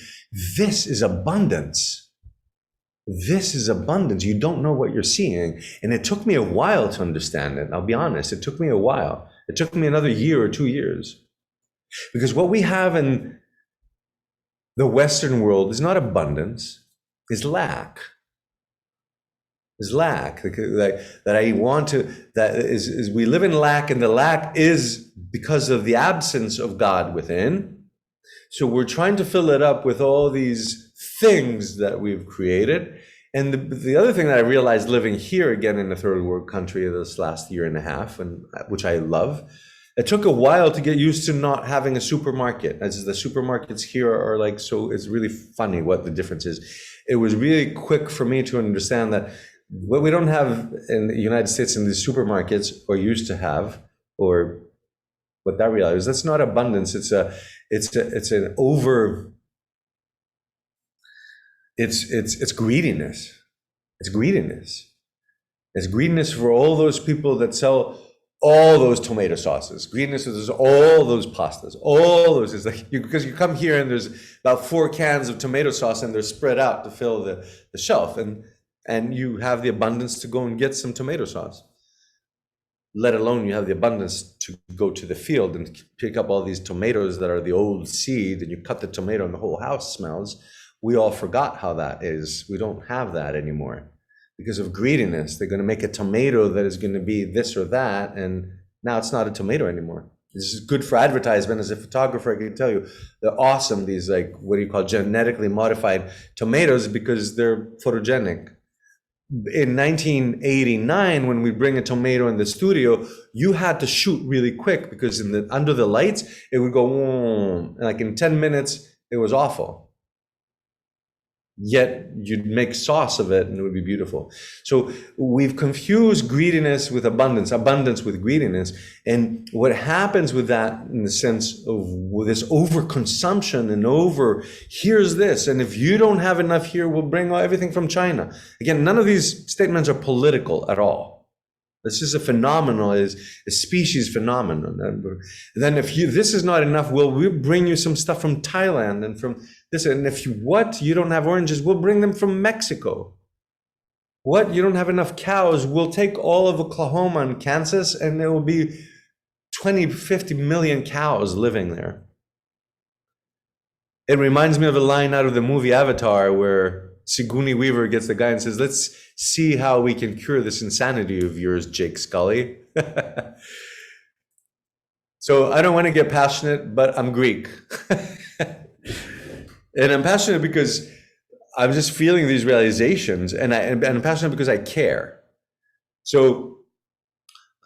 this is abundance. This is abundance. You don't know what you're seeing. And it took me a while to understand it. I'll be honest. It took me a while. It took me another year or 2 years. Because what we have in the Western world is not abundance, is lack. Is lack. That I want to, that is we live in lack, and the lack is because of the absence of God within. So we're trying to fill it up with all these things that we've created. And the other thing that I realized living here again in a third world country this last year and a half, and which I love, it took a while to get used to not having a supermarket, as the supermarkets here are like, so it's really funny what the difference is. It was really quick for me to understand that what we don't have in the United States in these supermarkets, or used to have, or what that reality is, that's not abundance. It's greediness. It's greediness. It's greediness for all those people that sell all those tomato sauces. Greediness is all those pastas, all those. It's like because you come here and there's about 4 cans of tomato sauce and they're spread out to fill the shelf, and you have the abundance to go and get some tomato sauce. Let alone you have the abundance to go to the field and pick up all these tomatoes that are the old seed, and you cut the tomato and the whole house smells. We all forgot how that is. We don't have that anymore. Because of greediness, they're going to make a tomato that is going to be this or that, and now it's not a tomato anymore. This is good for advertisement. As a photographer, I can tell you, they're awesome. These, like, what do you call, genetically modified tomatoes, because they're photogenic. In 1989, when we bring a tomato in the studio, you had to shoot really quick, because under the lights, it would go, and like in 10 minutes, it was awful. Yet you'd make sauce of it and it would be beautiful. So we've confused greediness with abundance, abundance with greediness. And what happens with that, in the sense of this overconsumption and here's this, and if you don't have enough here, we'll bring everything from China. Again, none of these statements are political at all. This is a phenomenon, is a species phenomenon. And then if this is not enough, we'll bring you some stuff from Thailand and from this. And if you don't have oranges, we'll bring them from Mexico. You don't have enough cows, we'll take all of Oklahoma and Kansas, and there will be 20, 50 million cows living there. It reminds me of a line out of the movie Avatar, where Sigourney Weaver gets the guy and says, let's see how we can cure this insanity of yours, Jake Scully. So I don't want to get passionate, but I'm Greek. And I'm passionate because I'm just feeling these realizations, and I'm passionate because I care. So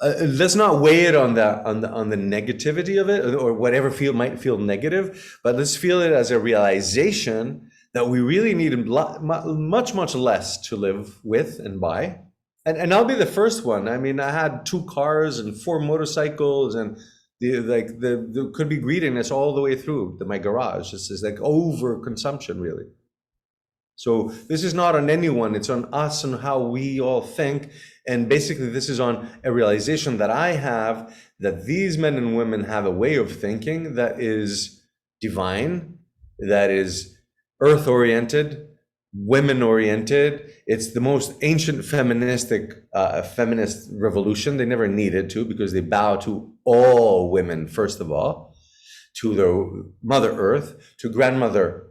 let's not weigh it on the negativity of it, or whatever might feel negative, but let's feel it as a realization that we really need much, much less to live with and buy. And I'll be the first one. I mean, I had 2 cars and 4 motorcycles, and there could be greediness all the way through my garage. This is like overconsumption, really. So this is not on anyone, it's on us and how we all think. And basically this is on a realization that I have, that these men and women have a way of thinking that is divine, that is earth-oriented, women-oriented. It's the most ancient feminist revolution. They never needed to, because they bow to all women, first of all, to their Mother Earth, to Grandmother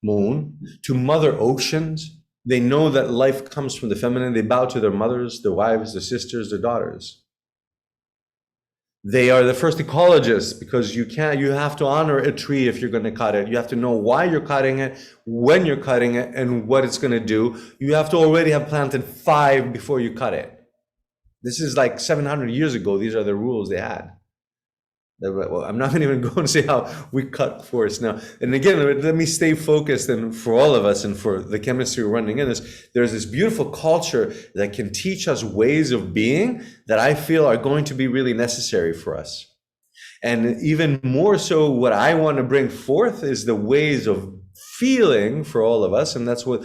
Moon, to Mother Oceans. They know that life comes from the feminine. They bow to their mothers, their wives, their sisters, their daughters. They are the first ecologists, because you have to honor a tree if you're going to cut it. You have to know why you're cutting it, when you're cutting it, and what it's going to do. You have to already have planted 5 before you cut it. This is like 700 years ago. These are the rules they had. Well, I'm not even going to say how we cut forests now. And again, let me stay focused, and for all of us and for the chemistry running in this, there's this beautiful culture that can teach us ways of being that I feel are going to be really necessary for us. And even more so, what I want to bring forth is the ways of feeling for all of us. And that's what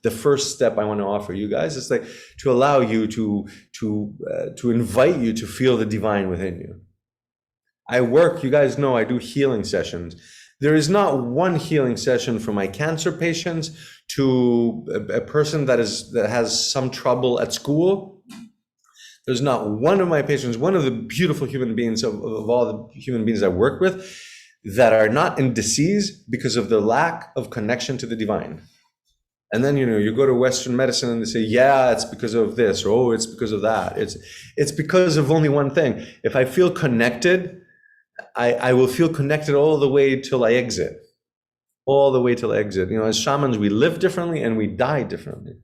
the first step I want to offer you guys is, like, to allow you to invite you to feel the divine within you. You guys know I do healing sessions. There is not one healing session for my cancer patients to a person that has some trouble at school. There's not one of my patients, one of the beautiful human beings of all the human beings I work with, that are not in disease because of the lack of connection to the divine. And then, you go to Western medicine and they say, yeah, it's because of this, or oh, it's because of that. It's because of only one thing. If I feel connected, I will feel connected all the way till I exit. All the way till I exit. As shamans, we live differently and we die differently.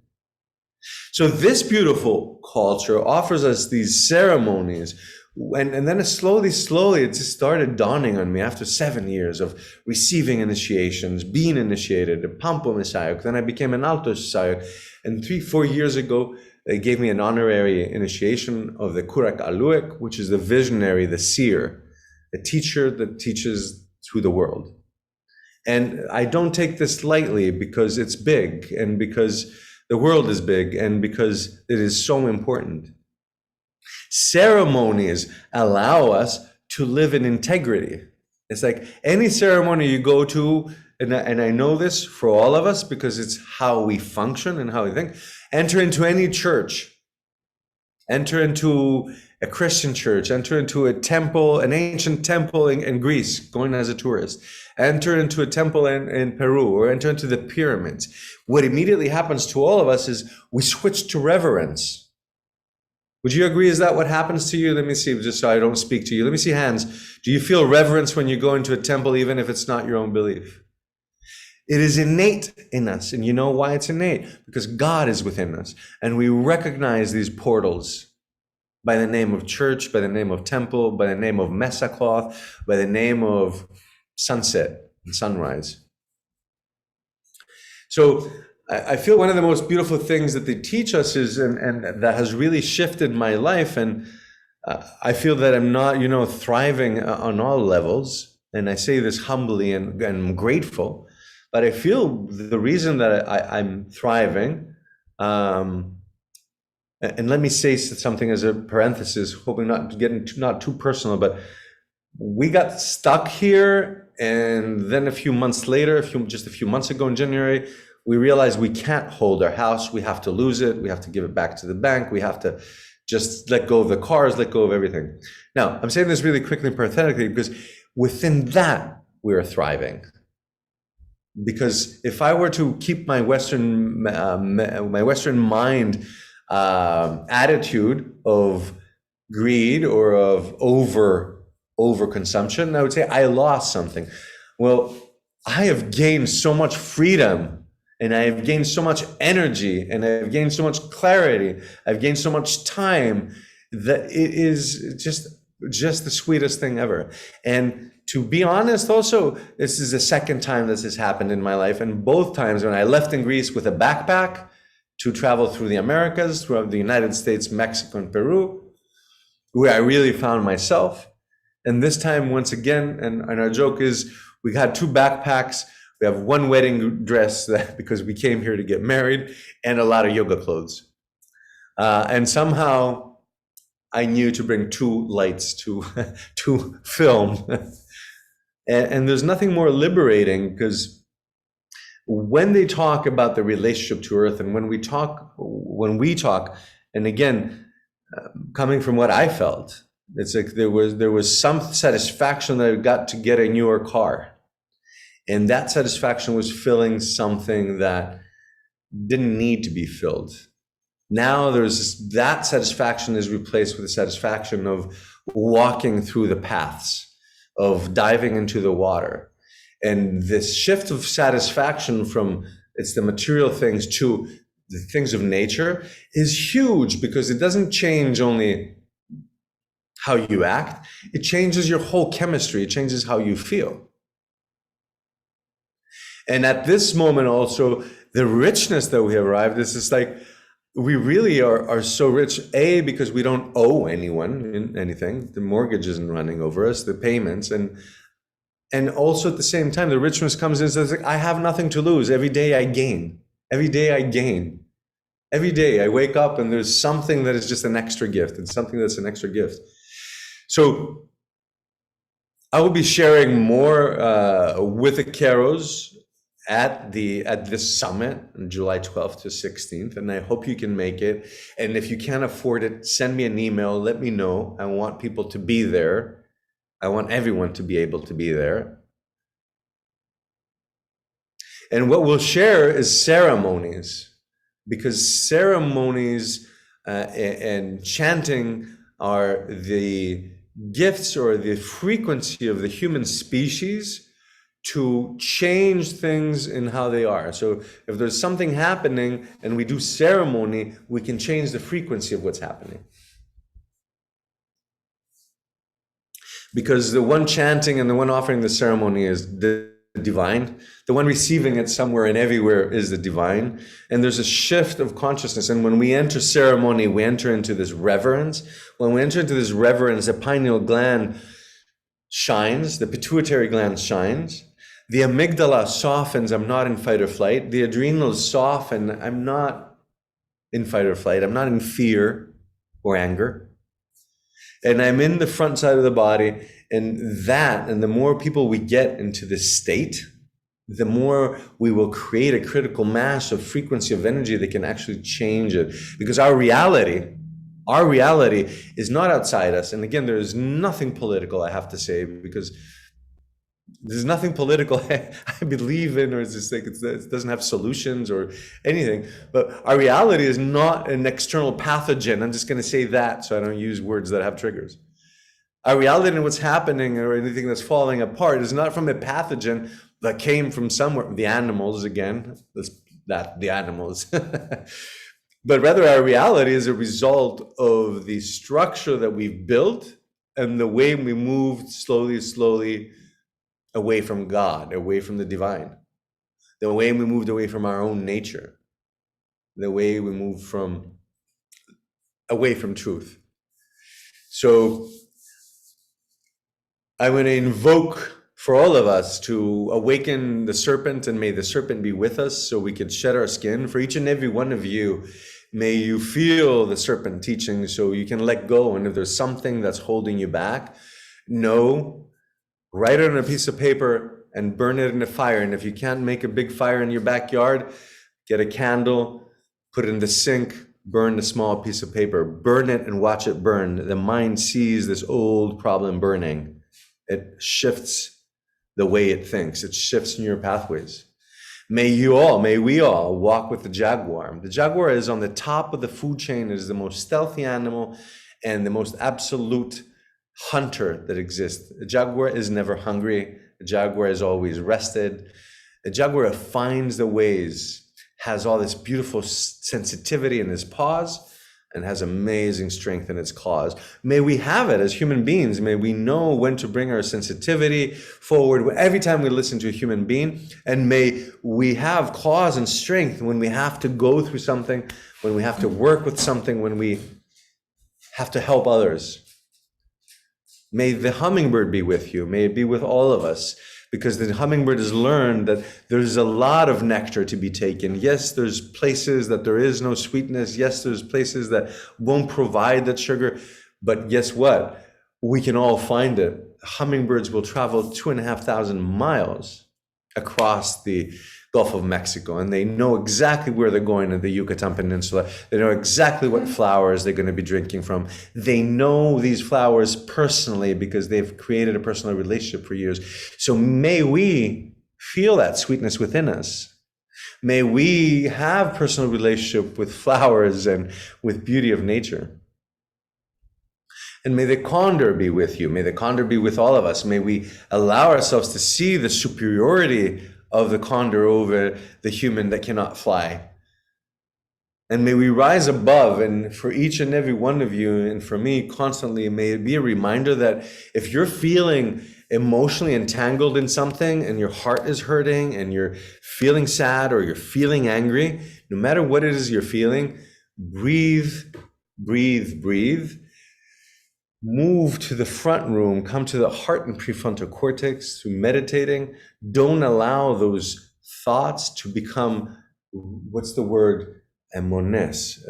So this beautiful culture offers us these ceremonies. And then slowly, it just started dawning on me after 7 years of receiving initiations, being initiated, a Pampo Messiah. Then I became an Alto Messiah. And 3-4 years ago, they gave me an honorary initiation of the Kurak Aluek, which is the visionary, the seer, a teacher that teaches through the world. And I don't take this lightly, because it's big, and because the world is big, and because it is so important. Ceremonies allow us to live in integrity. It's like any ceremony you go to, and I know this for all of us because it's how we function and how we think. Enter into any church. Enter into a Christian church, enter into a temple, an ancient temple in Greece, going as a tourist, enter into a temple in Peru, or enter into the pyramids. What immediately happens to all of us is we switch to reverence. Would you agree? Is that what happens to you? Let me see, just so I don't speak to you. Let me see hands. Do you feel reverence when you go into a temple, even if it's not your own belief? It is innate in us. And you know why it's innate? Because God is within us. And we recognize these portals by the name of church, by the name of temple, by the name of mesa cloth, by the name of sunset and sunrise. So I feel one of the most beautiful things that they teach us is, and that has really shifted my life. And I feel that I'm not, thriving on all levels. And I say this humbly and I'm grateful. But I feel the reason that I'm thriving, and let me say something as a parenthesis, hoping not to get not too personal, but we got stuck here. And then a few months later, just a few months ago in January, we realized we can't hold our house. We have to lose it. We have to give it back to the bank. We have to just let go of the cars, let go of everything. Now, I'm saying this really quickly and parenthetically because within that, we are thriving. Because if I were to keep my Western mind attitude of greed or of overconsumption, I would say I lost something. Well, I have gained so much freedom, and I have gained so much energy, and I've gained so much clarity. I've gained so much time that it is just the sweetest thing ever. And to be honest, also, this is the second time this has happened in my life. And both times when I left in Greece with a backpack to travel through the Americas, through the United States, Mexico, and Peru, where I really found myself. And this time, once again, and our joke is we had two backpacks. We have one wedding dress because we came here to get married, and a lot of yoga clothes. And somehow I knew to bring two lights to film. And there's nothing more liberating, because when they talk about the relationship to Earth, and when we talk, and again, coming from what I felt, it's like there was some satisfaction that I got to get a newer car, and that satisfaction was filling something that didn't need to be filled. Now that satisfaction is replaced with the satisfaction of walking through the paths, of diving into the water. And this shift of satisfaction from it's the material things to the things of nature is huge, because it doesn't change only how you act, it changes your whole chemistry, it changes how you feel. And at this moment also, the richness that we have arrived, this is like, we really are so rich, because we don't owe anyone anything. The mortgage isn't running over us, the payments. And also at the same time, the richness comes in, so it's like, I have nothing to lose. Every day I gain. Every day I gain. Every day I wake up and there's something that is just an extra gift, and something that's an extra gift. So I will be sharing more with the Keros at this summit on July 12th to 16th, and I hope you can make it. And if you can't afford it, send me an email, let me know. I want people to be there. I want everyone to be able to be there. And what we'll share is ceremonies, because ceremonies and chanting are the gifts or the frequency of the human species to change things in how they are. So if there's something happening and we do ceremony, we can change the frequency of what's happening. Because the one chanting and the one offering the ceremony is the divine. The one receiving it somewhere and everywhere is the divine. And there's a shift of consciousness. And when we enter ceremony, we enter into this reverence. When we enter into this reverence, the pineal gland shines, the pituitary gland shines. The amygdala softens, I'm not in fight or flight. The adrenals soften, I'm not in fight or flight. I'm not in fear or anger. And I'm in the front side of the body. And the more people we get into this state, the more we will create a critical mass of frequency of energy that can actually change it. Because our reality is not outside us. And again, there is nothing political, I have to say, because There's nothing political I believe in, or it's just like it doesn't have solutions or anything. But our reality is not an external pathogen. I'm just going to say that so I don't use words that have triggers. Our reality and what's happening or anything that's falling apart is not from a pathogen that came from somewhere. The animals, again, the animals. But rather, our reality is a result of the structure that we've built and the way we moved slowly away from God, away from the divine, the way we moved away from our own nature, the way we moved away from truth. So I'm going to invoke for all of us to awaken the serpent, and may the serpent be with us so we can shed our skin. For each and every one of you, may you feel the serpent teaching so you can let go. And if there's something that's holding you back, write it on a piece of paper and burn it in a fire. And if you can't make a big fire in your backyard, get a candle, put it in the sink, burn the small piece of paper, burn it and watch it burn. The mind sees this old problem burning. It shifts the way it thinks. It shifts in your pathways. May we all walk with the jaguar. The jaguar is on the top of the food chain. It is the most stealthy animal and the most absolute hunter that exists. A jaguar is never hungry. A jaguar is always rested. A jaguar finds the ways, has all this beautiful sensitivity in his paws, and has amazing strength in its claws. May we have it as human beings. May we know when to bring our sensitivity forward every time we listen to a human being. And may we have claws and strength when we have to go through something, when we have to work with something, when we have to help others. May the hummingbird be with you. May it be with all of us, because the hummingbird has learned that there's a lot of nectar to be taken. Yes, there's places that there is no sweetness. Yes, there's places that won't provide that sugar. But guess what? We can all find it. Hummingbirds will travel 2,500 miles across the Gulf of Mexico, and they know exactly where they're going in the Yucatan Peninsula. They know exactly what flowers they're going to be drinking from. They know these flowers personally because they've created a personal relationship for years. So may we feel that sweetness within us. May we have personal relationship with flowers and with beauty of nature. And may the condor be with you. May the condor be with all of us. May we allow ourselves to see the superiority of the condor over the human that cannot fly. And may we rise above, and for each and every one of you, and for me constantly, may it be a reminder that if you're feeling emotionally entangled in something and your heart is hurting and you're feeling sad or you're feeling angry, no matter what it is you're feeling, breathe, breathe, breathe. Move to the front room, come to the heart and prefrontal cortex through meditating. Don't allow those thoughts to become, what's the word? Emones.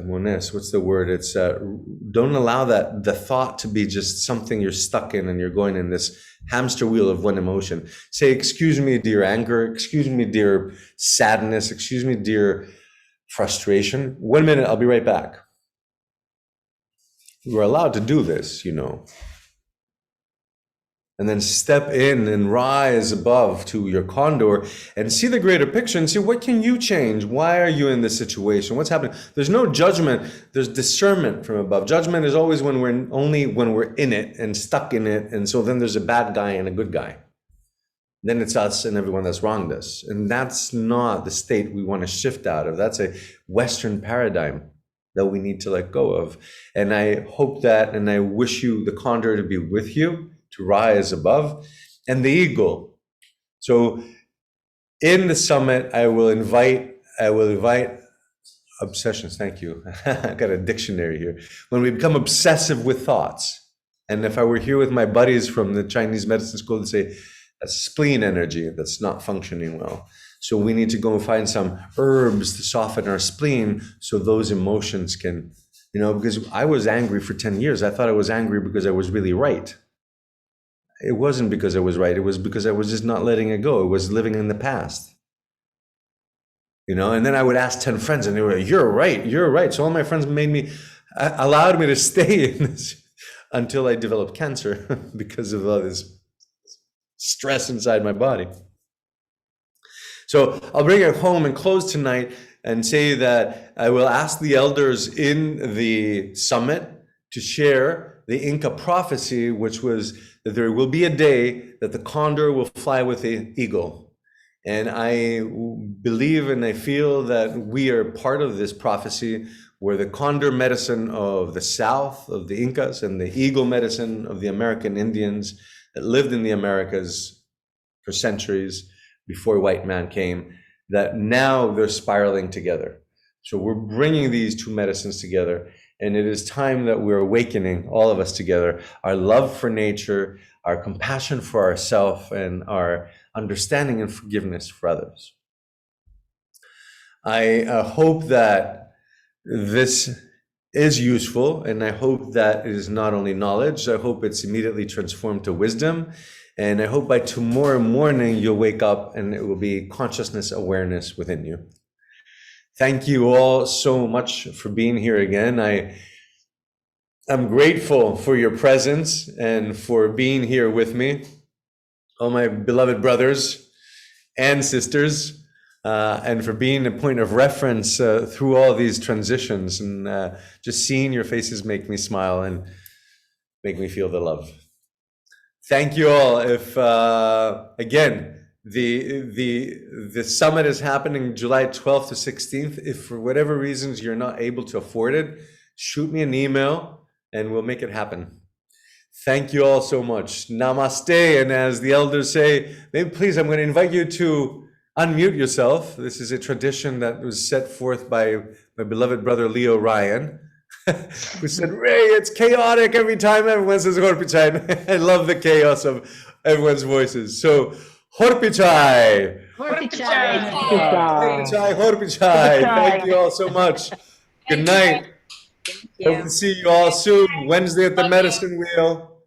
What's the word? It's don't allow the thought to be just something you're stuck in and you're going in this hamster wheel of one emotion. Say, excuse me, dear anger. Excuse me, dear sadness. Excuse me, dear frustration. 1 minute, I'll be right back. We're allowed to do this, and then step in and rise above to your condor and see the greater picture and see, what can you change? Why are you in this situation? What's happening? There's no judgment. There's discernment from above. Judgment is always when we're in it and stuck in it. And so then there's a bad guy and a good guy. Then it's us and everyone that's wronged us. And that's not the state we want to shift out of. That's a Western paradigm that we need to let go of. And I hope that, and I wish you the condor to be with you, to rise above, and the eagle. So in the summit, I will invite obsessions. Thank you. I got a dictionary here. When we become obsessive with thoughts, and if I were here with my buddies from the Chinese medicine school, they'd say that's spleen energy that's not functioning well. So we need to go and find some herbs to soften our spleen so those emotions can, because I was angry for 10 years. I thought I was angry because I was really right. It wasn't because I was right. It was because I was just not letting it go. It was living in the past. And then I would ask 10 friends and they were like, you're right. So all my friends allowed me to stay in this until I developed cancer because of all this stress inside my body. So I'll bring it home and close tonight and say that I will ask the elders in the summit to share the Inca prophecy, which was that there will be a day that the condor will fly with the eagle. And I believe and I feel that we are part of this prophecy, where the condor medicine of the South, of the Incas, and the eagle medicine of the American Indians that lived in the Americas for centuries before white man came, that now they're spiraling together. So we're bringing these two medicines together, and it is time that we're awakening, all of us together, our love for nature, our compassion for ourselves, and our understanding and forgiveness for others. I hope that this is useful, and I hope that it is not only knowledge, I hope it's immediately transformed to wisdom, and I hope by tomorrow morning you'll wake up and it will be consciousness awareness within you. Thank you all so much for being here again. I'm grateful for your presence and for being here with me, all my beloved brothers and sisters, and for being a point of reference through all these transitions. And just seeing your faces make me smile and make me feel the love. Thank you all. If again, the summit is happening July 12th to 16th. If for whatever reasons you're not able to afford it, shoot me an email and we'll make it happen. Thank you all so much. Namaste. And as the elders say, maybe please, I'm going to invite you to unmute yourself. This is a tradition that was set forth by my beloved brother Leo Ryan, who said, Ray, it's chaotic every time everyone says Horpichai. I love the chaos of everyone's voices. So, Horpichai. Horpichai. Horpichai, Horpichai. Thank you all so much. Good night. Hope to see you all soon. Wednesday at the medicine wheel.